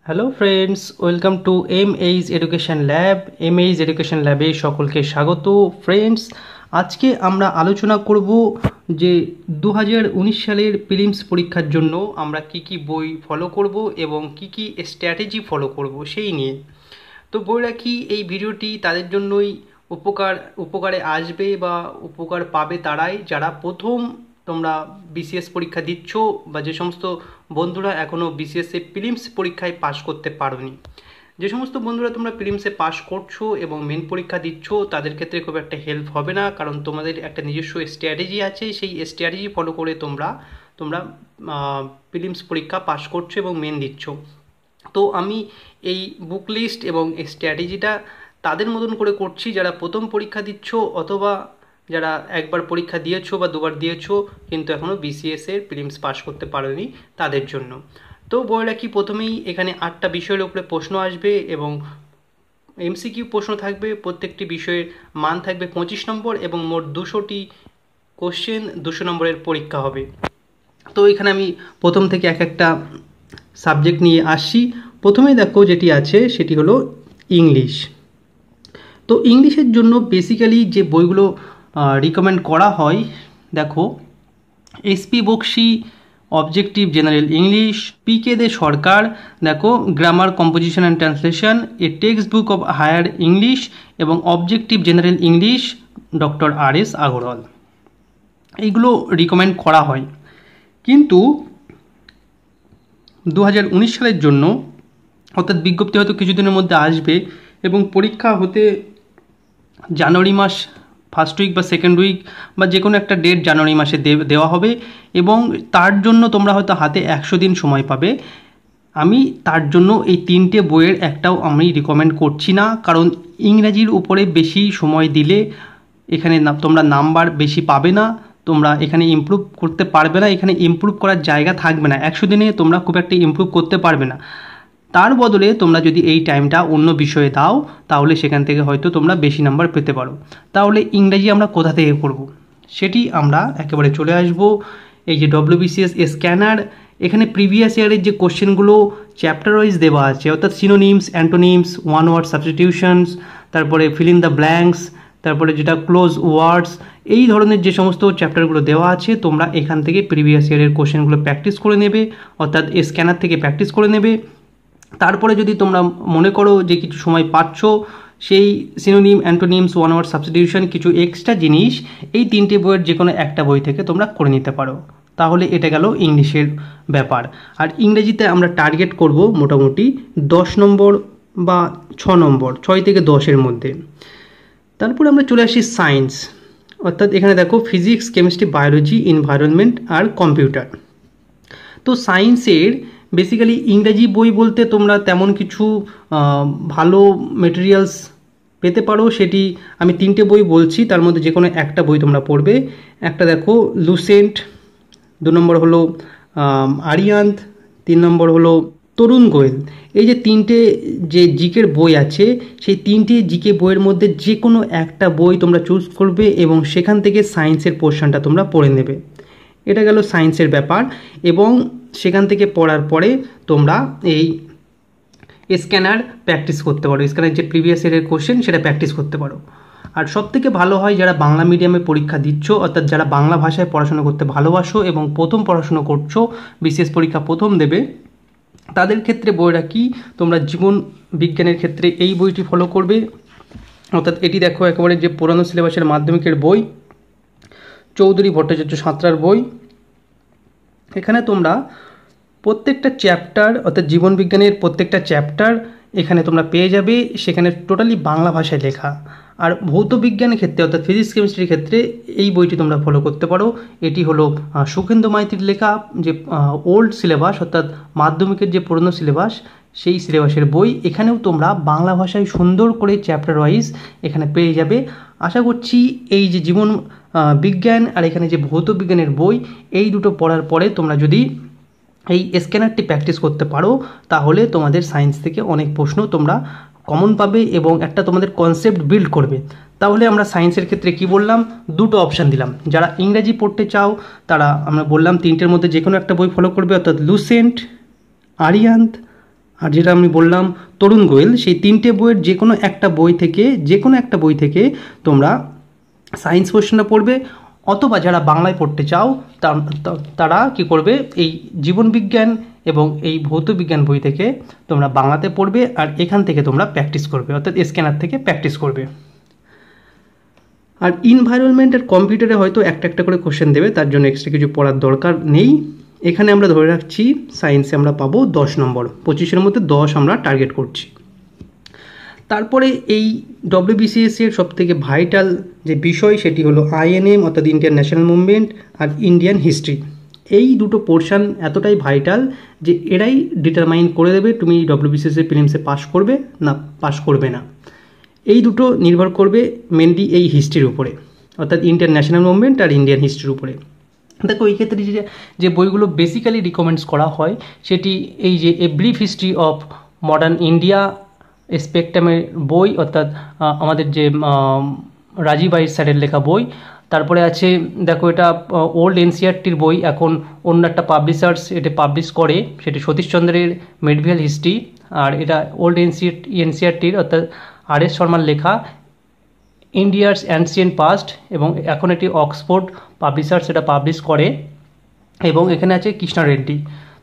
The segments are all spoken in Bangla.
Hello friends, welcome to MH education lab. MH education ল্যাবে সকলকে স্বাগত। ফ্রেন্ডস, আজকে আমরা আলোচনা করব যে 2019 সালের প্রিলিমস পরীক্ষার জন্য আমরা কি বই ফলো করব এবং কি স্ট্র্যাটেজি ফলো করব সেই নিয়ে। তো বই রাখি এই ভিডিওটি তাদের জন্যই উপকারে আসবে বা উপকার পাবে তারাই যারা প্রথম তোমরা বিসিএস পরীক্ষা দিচ্ছ বা যে সমস্ত বন্ধুরা এখনও বিসিএসে প্রিলিমস পরীক্ষায় পাশ করতে পারোনি। যে সমস্ত বন্ধুরা তোমরা প্রিলিমসে পাশ করছো এবং মেন পরীক্ষা দিচ্ছ তাদের ক্ষেত্রে খুব একটা হেল্প হবে না, কারণ তোমাদের একটা নিজস্ব স্ট্র্যাটেজি আছে, সেই স্ট্র্যাটেজি ফলো করে তোমরা প্রিলিমস পরীক্ষা পাশ করছো এবং মেন দিচ্ছ। তো আমি এই বুক লিস্ট এবং স্ট্র্যাটেজিটা তাদের মতন করে করছি যারা প্রথম পরীক্ষা দিচ্ছ অথবা যারা একবার পরীক্ষা দিয়েছো বা দুবার দিয়েছো কিন্তু এখনও বিসিএসের প্রিলিমস পাস করতে পারোনি তাদের জন্য। তো বলে রাখি, প্রথমেই এখানে 8টা বিষয়ের উপরে প্রশ্ন আসবে এবং এমসিকিউ প্রশ্ন থাকবে। প্রত্যেকটি বিষয়ের মান থাকবে 25 নম্বর এবং মোট 200টি কোশ্চেন, 200 নম্বরের পরীক্ষা হবে। তো এখানে আমি প্রথম থেকে এক একটা সাবজেক্ট নিয়ে আসছি। প্রথমেই দেখো যেটি আছে সেটি হলো ইংলিশ। তো ইংলিশের জন্য বেসিক্যালি যে বইগুলো রিকমেন্ড করা হয়, দেখো SP Bakshi objective general English, PK De Sarkar দেখো grammar composition and translation, a textbook of higher English এবং objective general English doctor আর.এস. Agarwal, এইগুলো রিকমেন্ড করা হয়। কিন্তু 2019 সালের জন্য অর্থাৎ বিজ্ঞপ্তি হয়তো কিছুদিনের মধ্যে আসবে এবং পরীক্ষা হতে জানুয়ারি মাস ফার্স্ট উইক বা সেকেন্ড উইক বা যে কোনো একটা ডেট জানুয়ারি মাসে দেওয়া হবে এবং তার জন্য তোমরা হয়তো হাতে 100 দিন সময় পাবে। আমি তার জন্য এই 3টে বইয়ের একটাও আমি রিকমেন্ড করছি না, কারণ ইংরাজির উপরে বেশি সময় দিলে এখানে তোমরা নাম্বার বেশি পাবে না, তোমরা এখানে ইমপ্রুভ করতে পারবে না, এখানে ইমপ্রুভ করার জায়গা থাকবে না। 100 দিনে তোমরা খুব একটা ইমপ্রুভ করতে পারবে না। তার বদলে তোমরা যদি এই টাইমটা অন্য বিষয়ে দাও তাহলে সেখান থেকে হয়তো তোমরা বেশি নাম্বার পেতে পারো। তাহলে ইংরাজি আমরা কোথা থেকে করব সেটি আমরা একেবারে চলে আসব এই যে WBCS স্ক্যানার। এখানে প্রিভিয়াস ইয়ারের যে কোশ্চেনগুলো চ্যাপ্টার ওয়াইজ দেওয়া আছে, অর্থাৎ synonyms, antonyms, one word substitutions, তারপরে ফিল ইন দ্য ব্ল্যাঙ্কস, তারপরে যেটা ক্লোজ ওয়ার্ডস, এই ধরনের যে সমস্ত চ্যাপ্টারগুলো দেওয়া আছে তোমরা এখান থেকে প্রিভিয়াস ইয়ারের কোশ্চেনগুলো প্র্যাকটিস করে নেবে, অর্থাৎ স্ক্যানার থেকে প্র্যাকটিস করে নেবে। তারপরে যদি তোমরা মনে করো যে কিছু সময় পাচ্ছ, সেই synonym, antonyms, one word substitution, কিছু এক্সট্রা জিনিস এই 3টে বইয়ের যে কোনো একটা বই থেকে তোমরা করে নিতে পারো। তাহলে এটা গেল ইংলিশের ব্যাপার। আর ইংরেজিতে আমরা টার্গেট করব মোটামুটি 10 নম্বর বা 6 নম্বর, 6 থেকে 10-এর মধ্যে। তারপরে আমরা চলে আসি সায়েন্স, অর্থাৎ এখানে দেখো ফিজিক্স, কেমিস্ট্রি, বায়োলজি, এনভায়রনমেন্ট আর কম্পিউটার। তো সায়েন্সের বেসিক্যালি ইংরাজি বই বলতে তোমরা তেমন কিছু ভালো মেটেরিয়ালস পেতে পারো, সেটি আমি 3টে বই বলছি, তার মধ্যে যে কোনো একটা বই তোমরা পড়বে। একটা দেখো লুসেন্ট, 2 নম্বর হলো আরিয়ান্ত, 3 নম্বর হলো তরুণ গোয়েল। এই যে 3টে যে জিকের বই আছে, সেই 3টে জিকে বইয়ের মধ্যে যে কোনো একটা বই তোমরা চুজ করবে এবং সেখান থেকে সায়েন্সের পোর্শনটা তোমরা পড়ে নেবে। এটা গেল সায়েন্সের ব্যাপার। এবং সেখান থেকে পড়ার পরে তোমরা এই স্ক্যানার প্র্যাকটিস করতে পারো, স্ক্যানার যে প্রিভিয়াস ইয়ারের কোশ্চেন সেটা প্র্যাকটিস করতে পারো। আর সবথেকে ভালো হয় যারা বাংলা মিডিয়ামে পরীক্ষা দিচ্ছ, অর্থাৎ যারা বাংলা ভাষায় পড়াশোনা করতে ভালোবাসো এবং প্রথম পড়াশোনা করছো, বিশেষ পরীক্ষা প্রথম দেবে, তাদের ক্ষেত্রে বইটা কি তোমরা জীবন বিজ্ঞানের ক্ষেত্রে এই বইটি ফলো করবে। অর্থাৎ এটি দেখো একেবারে যে পুরানো সিলেবাসের মাধ্যমিকের বই, চৌধুরী ভট্টাচার্য সাঁতরার বই। এখানে তোমরা প্রত্যেকটা চ্যাপ্টার, অর্থাৎ জীবন বিজ্ঞানের প্রত্যেকটা চ্যাপ্টার এখানে তোমরা পেয়ে যাবে, সেখানে টোটালি বাংলা ভাষায় লেখা। আর ভৌত বিজ্ঞানের ক্ষেত্রে অর্থাৎ ফিজিক্স কেমিস্ট্রির ক্ষেত্রে এই বইটি তোমরা ফলো করতে পারো। এটি হলো সুখেন্দু মাইতির লেখা যে ওল্ড সিলেবাস, অর্থাৎ মাধ্যমিকের যে পুরনো সিলেবাস, সেই সিলেবাসের বই। এখানেও তোমরা বাংলা ভাষায় সুন্দর করে চ্যাপ্টার ওয়াইজ এখানে পেয়ে যাবে। আশা করছি এই যে জীবন বিজ্ঞান আর এখানে যে ভৌত বিজ্ঞানের বই, এই দুটো পড়ার পরে তোমরা যদি এই স্ক্যানারটি প্র্যাকটিস করতে পারো তাহলে তোমাদের সায়েন্স থেকে অনেক প্রশ্ন তোমরা কমন পাবে এবং একটা তোমাদের কনসেপ্ট বিল্ড করবে। তাহলে আমরা সায়েন্সের ক্ষেত্রে কি বললাম, দুটো অপশান দিলাম। যারা ইংরাজি পড়তে চাও তারা আমরা বললাম 3টের মধ্যে যে কোনো একটা বই ফলো করবে, অর্থাৎ লুসেন্ট, আরিয়ান্ত আর যেটা আমি বললাম তরুণ গোয়েল, সেই 3টে বইয়ের যে কোনো একটা বই থেকে তোমরা সায়েন্স পোর্শনটা পড়বে, অথবা যারা বাংলায় পড়তে চাও তারা কি করবে, এই জীবনবিজ্ঞান এবং এই ভৌতবিজ্ঞান বই থেকে তোমরা বাংলাতে পড়বে, আর এখান থেকে তোমরা প্র্যাকটিস করবে, অর্থাৎ স্ক্যানার থেকে প্র্যাকটিস করবে। আর ইনভায়রনমেন্ট আর কম্পিউটারে হয়তো একটা করে কোশ্চেন দেবে, তার জন্য এক্সট্রা কিছু পড়ার দরকার নেই। এখানে আমরা ধরে রাখছি সায়েন্সে আমরা পাবো 10 নম্বর, 25-এর মধ্যে 10 আমরা টার্গেট করছি। তারপরে এই ডব্লিউবিসিএসসি এর সবথেকে ভাইটাল যে বিষয় সেটি হলো আইএনএম, অর্থাৎ ইন্ডিয়ান ন্যাশনাল মুভমেন্ট, আর ইন্ডিয়ান হিস্ট্রি। এই দুটো পোর্শান এতটাই ভাইটাল যে এরাই ডিটারমাইন করে দেবে তুমি ডব্লিউবিসিএসসি প্রিলিমসে পাস করবে না পাস করবে না। এই দুটো নির্ভর করবে মেনলি এই হিস্ট্রির উপরে, অর্থাৎ ইন্ডিয়ান ন্যাশনাল মুভমেন্ট আর ইন্ডিয়ান হিস্ট্রির উপরে। দেখো এই ক্ষেত্রে যে বইগুলো বেসিক্যালি রিকমেন্ডস করা হয় সেটি এই যে a brief history of modern India স্পেকট্রামের বই, অর্থাৎ আমাদের যে রাজীব আইর স্যারের লেখা বই। তারপরে আছে দেখো এটা ওল্ড এনসিআরটির বই, এখন অন্য একটা পাবলিশার্স এটা পাবলিশ করে, সেটি সতীশচন্দ্রের মেডিভেল হিস্ট্রি। আর এটা ওল্ড এনসিআরটির অর্থাৎ আর.এস. শর্মার লেখা ইন্ডিয়াস অ্যানসিয়েন্ট পাস্ট, এবং এখন একটি অক্সফোর্ড পাবলিশার্স এটা পাবলিশ করে, এবং এখানে আছে কৃষ্ণা রেড্ডি।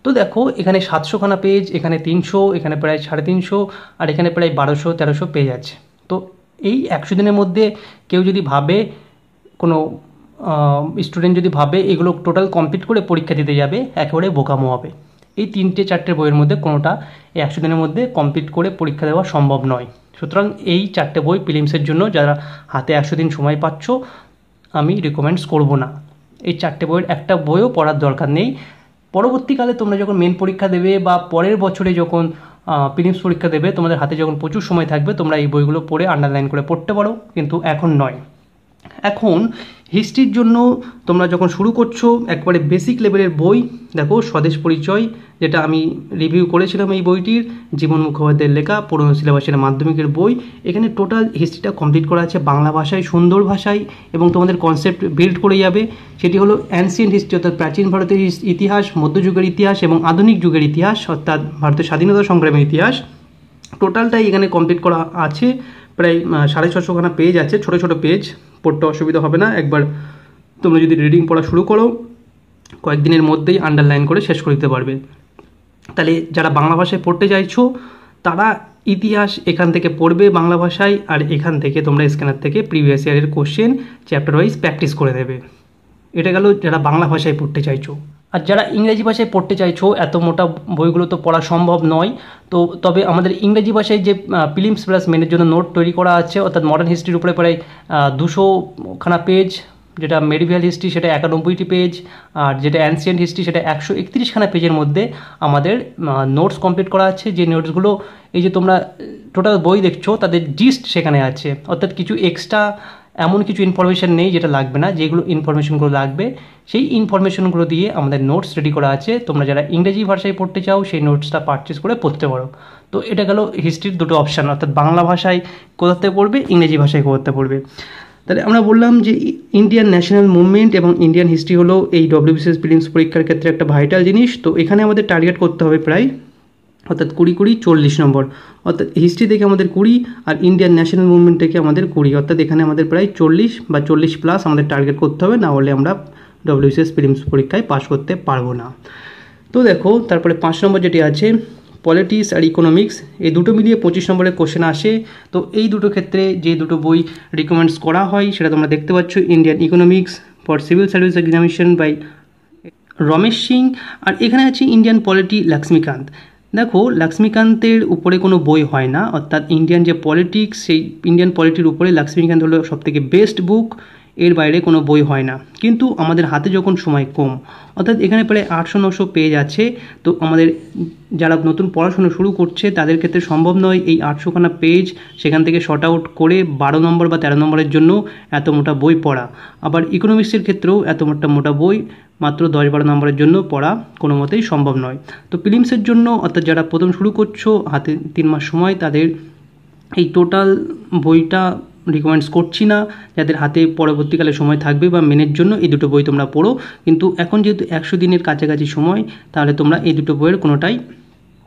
তো দেখো এখানে 700খানা পেজ, এখানে 300, এখানে প্রায় 350, আর এখানে প্রায় 1200-1300 পেজ আছে। তো এই 100 দিনের মধ্যে কেউ যদি ভাবে, কোনো স্টুডেন্ট যদি ভাবে এগুলো টোটাল কমপ্লিট করে পরীক্ষা দিতে যাবে, একেবারে বোকামো হবে। এই 3-4টে বইয়ের মধ্যে কোনোটা এই 100 দিনের মধ্যে কমপ্লিট করে পরীক্ষা দেওয়া সম্ভব নয়। সুতরাং এই 4টে বই প্রিলিমসের জন্য যারা হাতে 100 দিন সময় পাচ্ছ, আমি রিকমেন্ডস করব না। এই 4টে বইয়ের একটা বইও পড়ার দরকার নেই। পরবর্তীকালে তোমরা যখন মেন পরীক্ষা দেবে বা পরের বছরে যখন প্রিলিমস পরীক্ষা দেবে, তোমাদের হাতে যখন প্রচুর সময় থাকবে, তোমরা এই বইগুলো পড়ে আন্ডারলাইন করে পড়তে পারো, কিন্তু এখন নয়। এখন হিস্ট্রির জন্য তোমরা যখন শুরু করছো, একবারে বেসিক লেভেলের বই দেখো স্বদেশ পরিচয়, যেটা আমি রিভিউ করেছিলাম এই বইটির, জীবন মুখোপাধ্যায়ের লেখা, পুরনো সিলেবাসের মাধ্যমিকের বই। এখানে টোটাল হিস্ট্রিটা কমপ্লিট করা আছে বাংলা ভাষায়, সুন্দর ভাষায়, এবং তোমাদের কনসেপ্ট বিল্ড করে যাবে। সেটি হলো অ্যানসিয়েন্ট হিস্ট্রি, অর্থাৎ প্রাচীন ভারতের ইতিহাস, মধ্যযুগের ইতিহাস এবং আধুনিক যুগের ইতিহাস, অর্থাৎ ভারতের স্বাধীনতা সংগ্রামের ইতিহাস। টোটালটাই এখানে কমপ্লিট করা আছে, প্রায় 650খানা পেজ আছে, ছোটো ছোটো পেজ, পড়তে অসুবিধা হবে না। একবার তোমরা যদি রিডিং পড়া শুরু করো, কয়েকদিনের মধ্যেই আন্ডারলাইন করে শেষ করে দিতে পারবে। তাহলে যারা বাংলা ভাষায় পড়তে চাইছো তারা ইতিহাস এখান থেকে পড়বে বাংলা ভাষায়, আর এখান থেকে তোমরা স্ক্যানার থেকে প্রিভিয়াস ইয়ারের কোশ্চেন চ্যাপ্টার ওয়াইজ প্র্যাকটিস করে দেবে। এটা গেল যারা বাংলা ভাষায় পড়তে চাইছো। আর যারা ইংরেজি ভাষায় পড়তে চাইছো, এত মোটা বইগুলো তো পড়া সম্ভব নয়, তো তবে আমাদের ইংরেজি ভাষায় যে প্রিলিমস প্লাস মেনের জন্য নোট তৈরি করা আছে, অর্থাৎ মডার্ন হিস্ট্রির উপরে প্রায় 200খানা পেজ, যেটা মেডিভেল হিস্ট্রি সেটা 91টি পেজ, আর যেটা অ্যানসিয়েন্ট হিস্ট্রি সেটা 131খানা পেজের মধ্যে আমাদের নোটস কমপ্লিট করা আছে। যে নোটসগুলো এই যে তোমরা টোটাল বই দেখছো তাদের জিস্ট সেখানে আছে, অর্থাৎ কিছু এক্সট্রা এমন কিছু ইনফরমেশান নেই যেটা লাগবে না, যেগুলো ইনফরমেশনগুলো লাগবে সেই ইনফরমেশনগুলো দিয়ে আমাদের নোটস রেডি করা আছে। তোমরা যারা ইংরেজি ভাষায় পড়তে চাও সেই নোটসটা পারচেস করে পড়তে পারো। তো এটা গেল হিস্ট্রির দুটো অপশান, অর্থাৎ বাংলা ভাষায় কোথাতে পড়বে, ইংরেজি ভাষায় কোথাতে পড়বে। তাহলে আমরা বললাম যে ইন্ডিয়ান ন্যাশনাল মুভমেন্ট এবং ইন্ডিয়ান হিস্ট্রি হলো এই ডব্লিউবিসিএস প্রিলিমস পরীক্ষার ক্ষেত্রে একটা ভাইটাল জিনিস। তো এখানে আমাদের টার্গেট করতে হবে প্রায়, অর্থাৎ 20-40 নম্বর, অর্থাৎ হিস্ট্রি থেকে আমাদের 20 আর ইন্ডিয়ান ন্যাশনাল মুভমেন্ট থেকে আমাদের 20, অর্থাৎ এখানে আমাদের প্রায় 40 বা 40+ আমাদের টার্গেট করতে হবে, না হলে আমরা ডব্লিউবিসিএস প্রিলিমস পরীক্ষায় পাশ করতে পারবো না। তো দেখো তারপরে 5 নম্বর যেটি আছে পলিটিক্স আর ইকোনমিক্স, এই দুটো মিলিয়ে 25 নম্বরের কোশ্চেন আসে। তো এই দুটো ক্ষেত্রে যে দুটো বই রিকমেন্ডস করা হয় সেটা তোমরা দেখতে পাচ্ছ, Indian economics for civil service examination by Ramesh Singh, আর এখানে আছে ইন্ডিয়ান পলিটি লক্ষ্মীকান্ত। দেখো লক্ষ্মীকান্তের উপরে কোনো বই হয় না, অর্থাৎ ইন্ডিয়ান যে পলিটিক্স সেই ইন্ডিয়ান পলিটির উপরে লক্ষ্মীকান্ত হলো সবথেকে বেস্ট বুক, এর বাইরে কোনো বই হয় না। কিন্তু আমাদের হাতে যখন সময় কম, অর্থাৎ এখানে প্রায় 800-900 পেজ আছে, তো আমাদের যারা নতুন পড়াশোনা শুরু করছে তাদের ক্ষেত্রে সম্ভব নয় এই 800খানা পেজ সেখান থেকে শর্ট আউট করে 12 নম্বর বা 13 নম্বরের জন্য এত মোটা বই পড়া। আবার ইকোনমিক্সের ক্ষেত্রেও এত মোটা বই মাত্র 10-12 নম্বরের জন্য পড়া কোনো মতেই সম্ভব নয়। তো প্রিলিমসের জন্য, অর্থাৎ যারা প্রথম শুরু করছো হাতে 3 মাস সময়, তাদের এই টোটাল বইটা রিকমেন্ডস করছি না। যাদের হাতে পরবর্তীকালে সময় থাকবে বা মেনের জন্য এই দুটো বই তোমরা পড়ো, কিন্তু এখন যেহেতু 100 দিনের কাছাকাছি সময়, তাহলে তোমরা এই দুটো বইয়ের কোনোটাই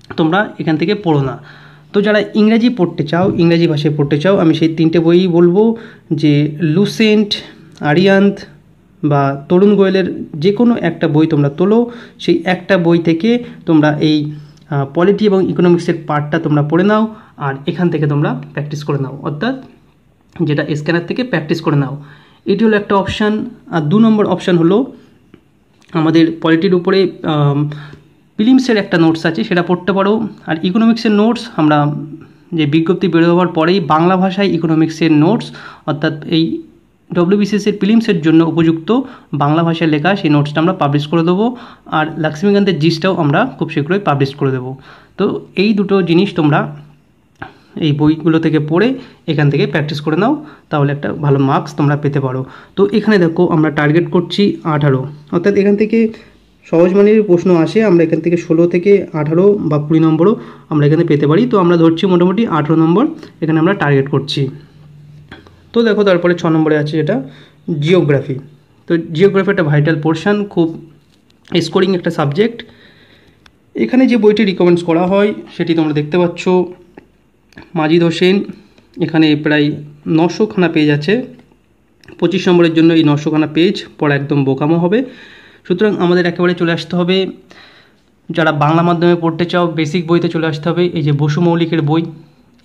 তোমরা এখান থেকে পড়ো না। তো যারা ইংরাজি পড়তে চাও, ইংরাজি ভাষায় পড়তে চাও, আমি সেই 3টে বইই বলবো, যে লুসেন্ট, আরিয়ান্ত বা তরুণ গোয়েলের যে কোনো একটা বই তোমরা তোলো। সেই একটা বই থেকে তোমরা এই পলিটি এবং ইকোনমিক্সের পার্টটা তোমরা পড়ে নাও, আর এখান থেকে তোমরা প্র্যাকটিস করে নাও, অর্থাৎ যেটা স্ক্যানার থেকে প্র্যাকটিস করে নাও। এটি হলো একটা অপশান। আর 2 নম্বর অপশান হলো আমাদের পলিটির উপরে প্রিলিমসের একটা নোটস আছে, সেটা পড়তে পারো। আর ইকোনমিক্সের নোটস আমরা যে বিজ্ঞপ্তি বের হওয়ার পরেই বাংলা ভাষায় ইকোনমিক্সের নোটস, অর্থাৎ এই ডব্লিউবিসিএসের প্রিলিমসের জন্য উপযুক্ত বাংলা ভাষায় লেখা সেই নোটসটা আমরা পাবলিশ করে দেবো। আর লক্ষ্মীকান্তের জিসটাও আমরা খুব শীঘ্রই পাবলিশ করে দেবো। তো এই দুটো জিনিস তোমরা এই বইগুলো থেকে পড়ে এখান থেকে প্র্যাকটিস করে নাও, তাহলে একটা ভালো মার্কস তোমরা পেতে পারো। তো এখানে দেখো আমরা টার্গেট করছি 18, অর্থাৎ এখান থেকে সহজ মানের প্রশ্ন আসে, আমরা এখান থেকে 16 থেকে 18 বা 20 নম্বরও আমরা এখানে পেতে পারি। তো আমরা ধরছি মোটামুটি 18 নম্বর এখানে আমরা টার্গেট করছি। তো দেখো তারপরে 6 নম্বরে আছে যেটা জিওগ্রাফি। তো জিওগ্রাফি একটা ভাইটাল পোর্শন, খুব স্কোরিং একটা সাবজেক্ট। এখানে যে বইটি রিকমেন্ডস করা হয় সেটি তোমরা দেখতে পাচ্ছ, মাজিদ হোসেন। এখানে প্রায় 900 খানা পেজ আছে। 25 নম্বরের জন্য এই 900 খানা পেজ পড়া একদম বোকামো হবে। সুতরাং আমাদের একেবারে চলে আসতে হবে, যারা বাংলা মাধ্যমে পড়তে চাও বেসিক বইতে চলে আসতে হবে। এই যে বসু মৌলিকের বই,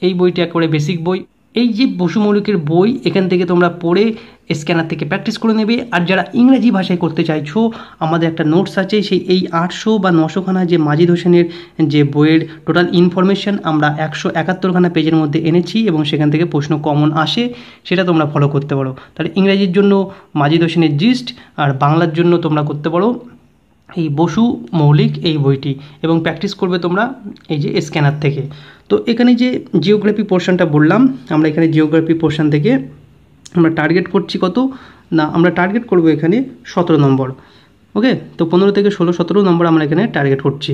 এই বইটি একেবারে বেসিক বই। এই যে বসু মৌলিকের বই, এখান থেকে তোমরা পড়ে স্ক্যানার থেকে প্র্যাকটিস করে নেবে। আর যারা ইংরেজি ভাষায় করতে চাইছো, আমাদের একটা নোটস আছে, সেই এই 800 বা 900 খানা যে মাজিদ হোসেনের যে বইয়ের টোটাল ইনফরমেশান আমরা 171 খানা পেজের মধ্যে এনেছি, এবং সেখান থেকে প্রশ্ন কমন আসে, সেটা তোমরা ফলো করতে পারো। তাহলে ইংরেজির জন্য মাজিদ হোসেনের জিস্ট, আর বাংলার জন্য তোমরা করতে পারো এই বসু মৌলিক এই বইটি, এবং প্র্যাকটিস করবে তোমরা এই যে স্ক্যানার থেকে। তো এখানে যে জিওগ্রাফি পোর্শনটা বললাম, আমরা এখানে জিওগ্রাফি পোর্শন থেকে আমরা টার্গেট করছি কত না, আমরা টার্গেট করব এখানে 17 নম্বর। ওকে, তো 15 থেকে 16, 17 নম্বর আমরা এখানে টার্গেট করছি।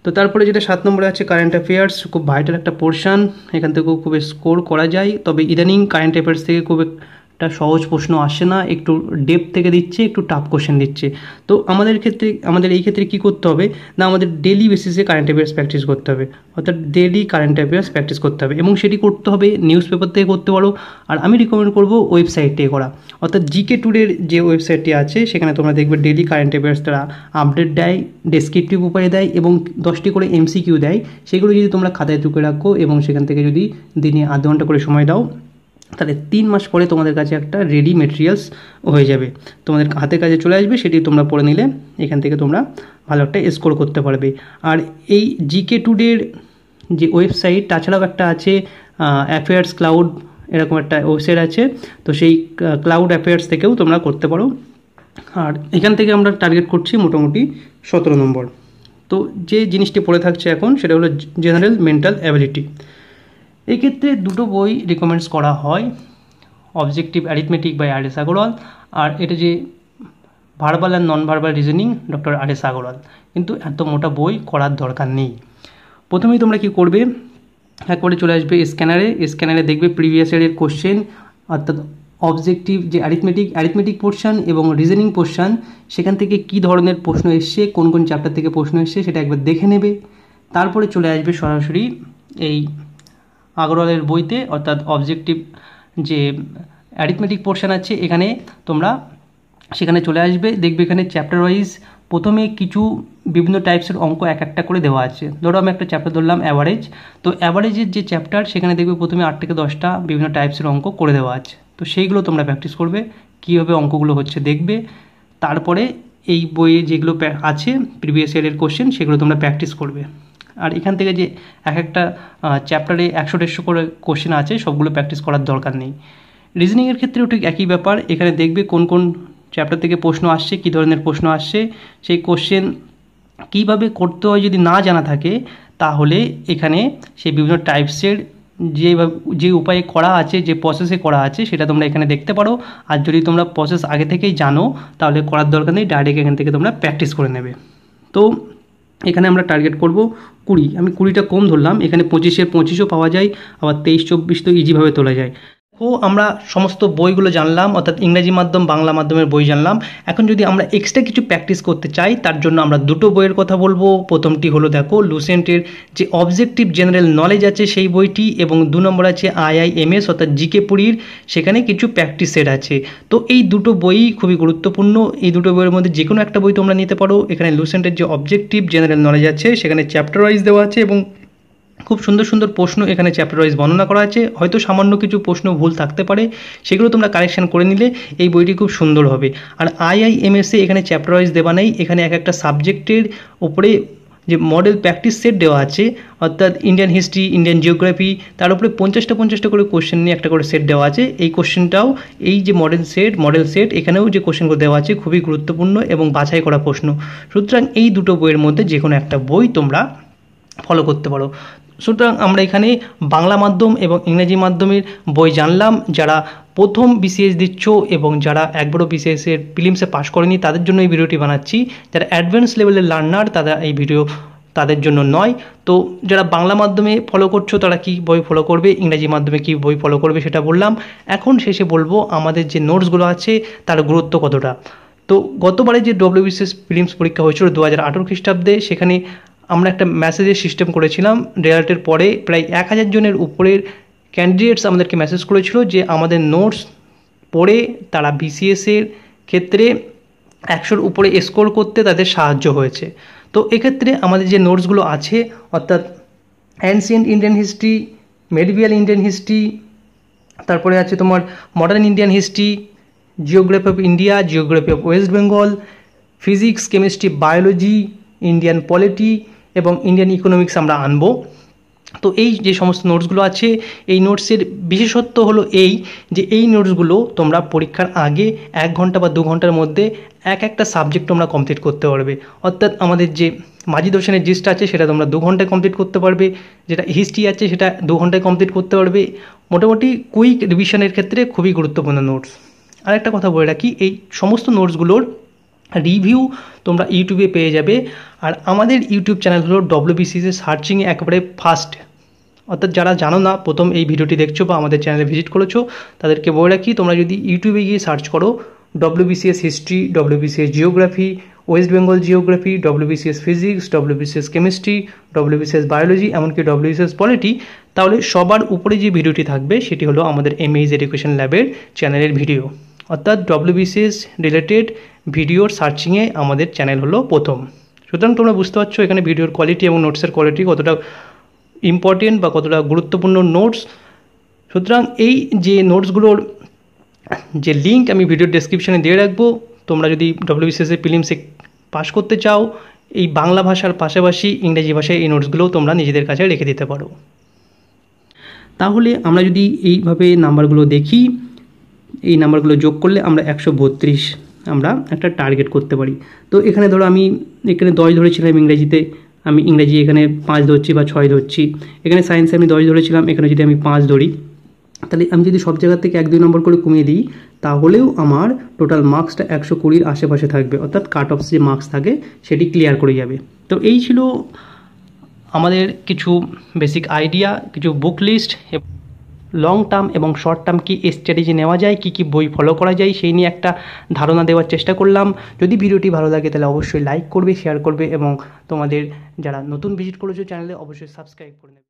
তো তারপরে যেটা 7 নম্বরে আছে কারেন্ট অ্যাফেয়ার্স, খুব ভাইটাল একটা পোর্শন, এখান থেকেও খুব স্কোর করা যায়। তবে ইদানিং কারেন্ট অ্যাফেয়ার্স থেকে খুব একটা সহজ প্রশ্ন আসে না, একটু ডেপথ থেকে দিচ্ছে, একটু টাফ কোশ্চেন দিচ্ছে। তো আমাদের এই ক্ষেত্রে কী করতে হবে না, আমাদের ডেলি বেসিসে কারেন্ট অ্যাফেয়ার্স প্র্যাকটিস করতে হবে, অর্থাৎ ডেলি কারেন্ট অ্যাফেয়ার্স প্র্যাকটিস করতে হবে, এবং সেটি করতে হবে নিউজ পেপার থেকে করতে পারো। আর আমি রিকমেন্ড করবো ওয়েবসাইট থেকে করা, অর্থাৎ জিকে টুডের যে ওয়েবসাইটটি আছে সেখানে তোমরা দেখবে ডেলি কারেন্ট অ্যাফেয়ার্স তারা আপডেট দেয়, ডেসক্রিপটিভ উপায়ে দেয়, এবং 10টি করে এমসিকিউ দেয়। সেগুলো যদি তোমরা খাতায় টুকে রাখো এবং সেখান থেকে যদি দিনে আধ ঘন্টা করে সময় দাও, তাহলে 3 মাস পরে তোমাদের কাছে একটা রেডি মেটেরিয়ালস হয়ে যাবে, তোমাদের হাতের কাছে চলে আসবে। সেটি তোমরা পড়ে নিলে এখান থেকে তোমরা ভালো একটা স্কোর করতে পারবে। আর এই জিকে টুডের যে ওয়েবসাইট, তাছাড়াও একটা আছে অ্যাফেয়ার্স ক্লাউড, এরকম একটা ওয়েবসাইট আছে। তো সেই ক্লাউড অ্যাফেয়ার্স থেকেও তোমরা করতে পারো। আর এখান থেকে আমরা টার্গেট করছি মোটামুটি 17 নম্বর। তো যে জিনিসটি পড়ে থাকছে এখন সেটা হলো জেনারেল মেন্টাল অ্যাবিলিটি। এই ক্ষেত্রে 2টো বই রিকমেন্ডস করা হয়, objective arithmetic by R S. Agarwal, আর এটা যে verbal and non verbal reasoning doctor আর.এস. Agarwal. কিন্তু এত মোটা বই করার দরকার নেই। প্রথমেই তোমরা কি করবে, একবারে চলে আসবে স্ক্যানারে দেখবে প্রিভিয়াস ইয়ারের কোশ্চেন, অর্থাৎ অবজেক্টিভ যে অ্যারিথমেটিক পোর্শন এবং রিজনিং পোর্শন, সেখান থেকে কি ধরনের প্রশ্ন এসছে, কোন কোন চ্যাপ্টার থেকে প্রশ্ন এসছে সেটা একবার দেখে নেবে। তারপরে চলে আসবে সরাসরি এই আগরওয়ালের বইতে, অর্থাৎ অবজেক্টিভ যে অ্যারিথমেটিক পোর্শন আছে এখানে তোমরা সেখানে চলে আসবে, দেখবে এখানে চ্যাপ্টার ওয়াইজ প্রথমে কিছু বিভিন্ন টাইপসের অঙ্ক একটা করে দেওয়া আছে। ধরো আমি একটা চ্যাপ্টার ধরলাম অ্যাভারেজ, তো অ্যাভারেজের যে চ্যাপ্টার সেখানে দেখবে প্রথমে 8 থেকে 10টা বিভিন্ন টাইপসের অঙ্ক করে দেওয়া আছে। তো সেইগুলো তোমরা প্র্যাকটিস করবে, কীভাবে অঙ্কগুলো হচ্ছে দেখবে। তারপরে এই বইয়ে যেগুলো আছে প্রিভিয়াস ইয়ারের কোশ্চেন সেগুলো তোমরা প্র্যাকটিস করবে। আর এখান থেকে যে একটা চ্যাপ্টারে 100-150 করে কোশ্চেন আছে, সবগুলো প্র্যাকটিস করার দরকার নেই। রিজনিংয়ের ক্ষেত্রেও ঠিক একই ব্যাপার, এখানে দেখবে কোন কোন চ্যাপ্টার থেকে প্রশ্ন আসছে, কী ধরনের প্রশ্ন আসছে, সেই কোশ্চেন কীভাবে করতে হয় যদি না জানা থাকে, তাহলে এখানে সেই বিভিন্ন টাইপসের যে উপায়ে করা আছে, যে প্রসেসে করা আছে সেটা তোমরা এখানে দেখতে পারো। আর যদি তোমরা প্রসেস আগে থেকেই জানো তাহলে করার দরকার নেই, ডাইরেক্ট এখান থেকে তোমরা প্র্যাকটিস করে নেবে। তো এখানে আমরা টার্গেট করব 20, আমি 20টা কম ধরলাম, এখানে 25-এর 25ও পাওয়া যায়, আবার 23-24 তো ইজিভাবে তোলা যায়। আমরা সমস্ত বইগুলো জানলাম, অর্থাৎ ইংরেজি মাধ্যম বাংলা মাধ্যমের বই জানলাম। এখন যদি আমরা এক্সট্রা কিছু প্র্যাকটিস করতে চাই, তার জন্য আমরা দুটো বইয়ের কথা বলবো। প্রথমটি হলো দেখো লুসেন্টের যে অবজেক্টিভ জেনারেল নলেজ আছে সেই বইটি, এবং 2 নম্বর আছে IIMS অর্থাৎ জিকে পুরীর, সেখানে কিছু প্র্যাকটিস সেট আছে। তো এই দুটো বই খুবই গুরুত্বপূর্ণ। এই দুটো বইয়ের মধ্যে যে কোনো একটা বই তোমরা নিতে পারো। এখানে লুসেন্টের যে অবজেক্টিভ জেনারেল নলেজ আছে সেখানে চ্যাপ্টার ওয়াইজ দেওয়া আছে, এবং খুব সুন্দর সুন্দর প্রশ্ন এখানে চ্যাপ্টার ওয়াইজ বর্ণনা করা আছে। হয়তো সামান্য কিছু প্রশ্ন ভুল থাকতে পারে, সেগুলো তোমরা কারেকশন করে নিলে এই বইটি খুব সুন্দর হবে। আর IIMS এখানে চ্যাপ্টার ওয়াইজ দেওয়া নেই, এখানে এক একটা সাবজেক্টের উপরে যে মডেল প্র্যাকটিস সেট দেওয়া আছে, অর্থাৎ ইন্ডিয়ান হিস্ট্রি, ইন্ডিয়ান জিওগ্রাফি, তার উপরে 50টা করে কোশ্চেন নিয়ে একটা করে সেট দেওয়া আছে। এই কোশ্চেনটাও এই যে মডেল সেট এখানেও যে কোশ্চেনগুলো দেওয়া আছে খুবই গুরুত্বপূর্ণ এবং বাছাই করা প্রশ্ন। সুতরাং এই দুটো বইয়ের মধ্যে যে কোনো একটা বই তোমরা ফলো করতে পারো। সুতরাং আমরা এখানে বাংলা মাধ্যম এবং ইংরেজি মাধ্যমের বই জানলাম। যারা প্রথম BCS দিচ্ছ এবং যারা একবারও BCSের প্রিলিমসে পাশ করেনি তাদের জন্য এই ভিডিওটি বানাচ্ছি। যারা অ্যাডভান্স লেভেলের লার্নার তারা এই ভিডিও তাদের জন্য নয়। তো যারা বাংলা মাধ্যমে ফলো করছো তারা কি বই ফলো করবে, ইংরেজি মাধ্যমে কি বই ফলো করবে সেটা বললাম। এখন শেষে বলবো আমাদের যে নোটসগুলো আছে তার গুরুত্ব কতটা। তো গতবারে যে WBCS প্রিলিমস পরীক্ষা হয়েছিল 2018 খ্রিস্টাব্দে, সেখানে আমরা একটা মেসেজের সিস্টেম করেছিলাম। রেজাল্টের পরে প্রায় 1000 জনের উপরের ক্যান্ডিডেটস আমাদেরকে মেসেজ করেছিল যে আমাদের নোটস পড়ে তারা BCSের ক্ষেত্রে 100-র উপরে স্কোর করতে তাদের সাহায্য হয়েছে। তো এক্ষেত্রে আমাদের যে নোটসগুলো আছে, অর্থাৎ ancient Indian history, medieval Indian history, তারপরে আছে তোমার modern Indian history, geography of India, geography of West Bengal, physics, chemistry, biology, Indian polity এবং ইন্ডিয়ান ইকোনমিক্স আমরা আনবো। তো এই যে সমস্ত নোটসগুলো আছে, এই নোটসের বিশেষত্ব হলো এই যে এই নোটসগুলো তোমরা পরীক্ষার আগে 1 ঘন্টা বা 2 ঘন্টার মধ্যে একটা সাবজেক্ট তোমরা কমপ্লিট করতে পারবে। অর্থাৎ আমাদের যে মাজিদ হোসেনের জিস্ট আছে সেটা তোমরা 2 ঘন্টায় কমপ্লিট করতে পারবে, যেটা হিস্ট্রি আছে সেটা 2 ঘন্টায় কমপ্লিট করতে পারবে। মোটামুটি কুইক রিভিশনের ক্ষেত্রে খুবই গুরুত্বপূর্ণ নোটস। আরেকটা কথা বলে রাখি, এই সমস্ত নোটসগুলোর রিভিউ তোমরা ইউটিউবে পেয়ে যাবে। আর আমাদের ইউটিউব চ্যানেল হলো WBCS সার্চিংয়ে একেবারে ফার্স্ট। অর্থাৎ যারা জানো না, প্রথম এই ভিডিওটি দেখছো বা আমাদের চ্যানেলে ভিজিট করেছো, তাদেরকে বলে রাখি তোমরা যদি ইউটিউবে গিয়ে সার্চ করো WBCS history, WBCS geography, West Bengal geography, WBCS physics, WBCS chemistry, WBCS biology, এমনকি WBCS পলিটি, তাহলে সবার উপরে যে ভিডিওটি থাকবে সেটি হলো আমাদের MAIS এডুকেশন ল্যাবের চ্যানেলের ভিডিও। অর্থাৎ WBCS রিলেটেড ভিডিওর সার্চিংয়ে আমাদের চ্যানেল হলো প্রথম। সুতরাং তোমরা বুঝতে পারছো এখানে ভিডিওর কোয়ালিটি এবং নোটসের কোয়ালিটি কতটা ইম্পর্টেন্ট বা কতটা গুরুত্বপূর্ণ নোটস। সুতরাং এই যে নোটসগুলোর যে লিঙ্ক আমি ভিডিওর ডেসক্রিপশনে দিয়ে রাখবো, তোমরা যদি WBCS প্রিলিমসে পাস করতে চাও এই বাংলা ভাষার পাশাপাশি ইংরেজি ভাষায় এই নোটসগুলোও তোমরা নিজেদের কাছে রেখে দিতে পারো। তাহলে আমরা যদি এইভাবে নাম্বারগুলো দেখি, এই নাম্বারগুলো যোগ করলে আমরা 132 আমরা একটা টার্গেট করতে পারি। তো এখানে ধরো আমি এখানে 10 ধরেছিলাম ইংরেজিতে, আমি ইংরেজি এখানে 5 ধরছি বা 6 ধরছি। এখানে সায়েন্সে আমি 10 ধরেছিলাম, এখানে যদি আমি 5 ধরি, তাহলে আমি যদি সব জায়গা থেকে 1-2 নম্বর করে কমিয়ে দিই তাহলেও আমার টোটাল মার্কসটা 120-র আশেপাশে থাকবে। অর্থাৎ কাট অফ যে মার্কস থাকে সেটি ক্লিয়ার করে যাবে। তো এই ছিল আমাদের কিছু বেসিক আইডিয়া, কিছু বুক লিস্ট, লং টার্ম এবং শর্ট টার্ম কি স্ট্র্যাটেজি নেওয়া যায়, কী কী বই ফলো করা যায় সেই নিয়ে একটা ধারণা দেওয়ার চেষ্টা করলাম। যদি ভিডিওটি ভালো লাগে তাহলে অবশ্যই লাইক করবে, শেয়ার করবে এবং তোমাদের যারা নতুন ভিজিট করেছো চ্যানেলে অবশ্যই সাবস্ক্রাইব করে নেবে।